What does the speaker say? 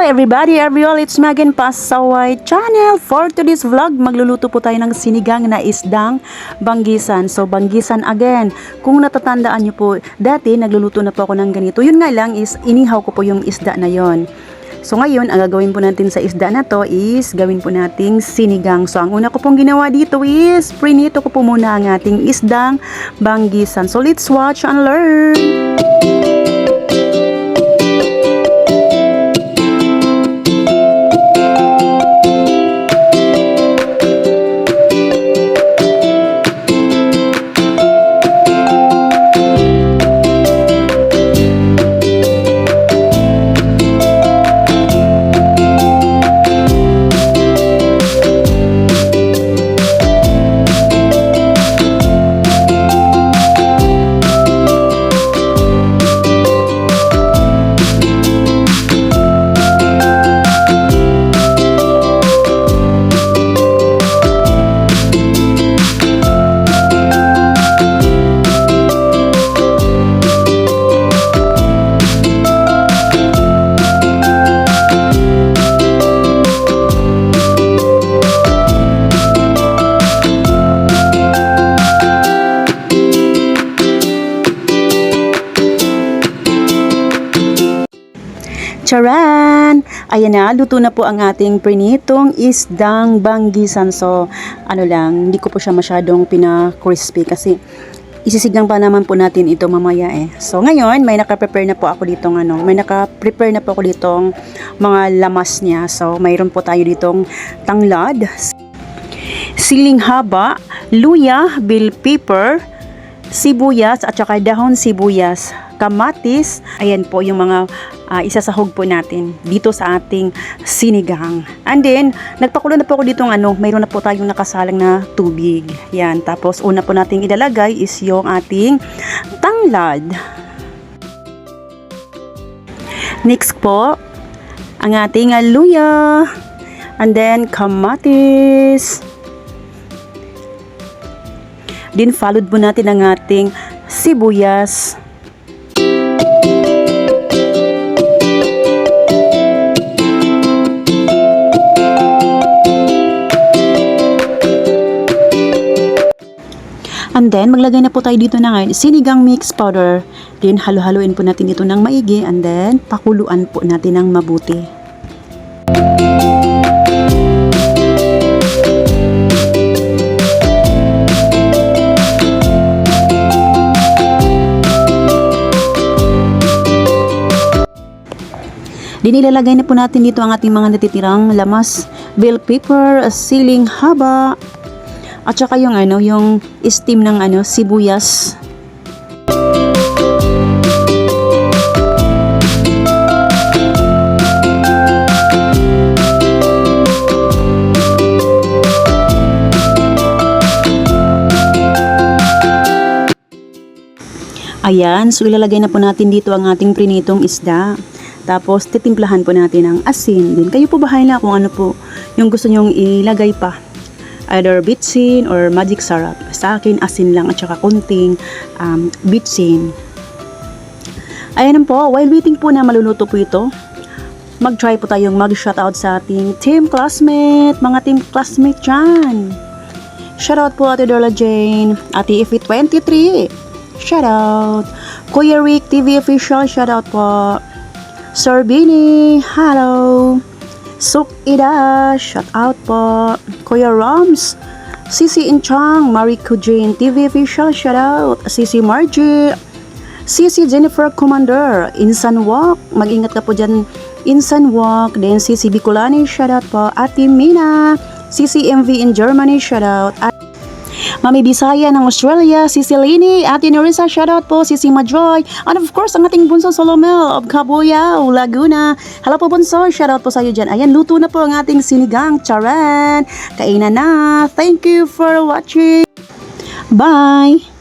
everybody, everyone, it's Megan Pasaway channel. For today's vlog, magluluto po tayo ng sinigang na isdang banggisan. So, banggisan again. Kung natatandaan nyo po, dati nagluluto na po ako ng ganito. Yun nga lang is, inihaw ko po yung isda na yon. So, ngayon, ang gagawin po natin sa isda na to is, gawin po nating sinigang. So, ang una ko pong ginawa dito is, prinito ko po muna ang ating isdang banggisan. So, let's watch and learn! Charan! Ayan na, luto na po ang ating prinitong isdang banggisan. So, ano lang, hindi ko po siya masyadong pina-crispy kasi isisigang pa naman po natin ito mamaya eh. So, ngayon, may naka-prepare na po ako ditong mga lamas niya. So, mayroon po tayo ditong tanglad, siling haba, luya, bell pepper, sibuyas at saka dahon sibuyas, kamatis. Ayan po yung mga isasahog po natin dito sa ating sinigang. And then, nagpakulo na po ako dito mayroon na po tayong nakasalang na tubig. Yan. Tapos, una po nating ilalagay is yung ating tanglad. Next po, ang ating luya. And then, kamatis. Then, followed po natin ang ating sibuyas. And then, maglagay na po tayo dito ng sinigang mix powder. Then, halo-haloin po natin ito ng maigi. And then, pakuluan po natin ng mabuti. Then, ilalagay na po natin dito ang ating mga natitirang lamas, bell pepper, siling haba, at saka yung steam ng sibuyas. Ayan, so ilalagay na po natin dito ang ating prinitong isda. Tapos titimplahan po natin ng asin. Din kayo po bahala kung ano po yung gusto nyong ilagay pa. Either bitsin or magic sarap. Sa akin, asin lang at saka kunting bitsin. Ayan po, while waiting po na maluluto po ito, mag-try po tayong mag-shoutout sa ating team classmate, mga team classmate dyan. Shoutout po Ate Dorla Jane, Ate Ify 23, shoutout. Kuya Rick TV Official, shoutout po. Sir Bini, hello. Suk Ida, shout out po. Kuya Roms, Sisi Inchang, Mariko Jane TV Official, shout out. Sisi Margie, Sisi Jennifer Commander, Insan Walk, mag-ingat ka po dyan, Insan Walk. Then Sisi Bicolani, shout out po. Ate Mina, Sisi MV in Germany, shout out. Mami Bisaya ng Australia, Sisi Lini, Ate Nerissa, shoutout po, Sisi Majoy, and of course, ang ating bunso Solomel of Cabuyao, Laguna. Hello po bunso, shoutout po sa iyo dyan. Ayan, luto na po ang ating sinigang, charan. Kainan na. Thank you for watching. Bye!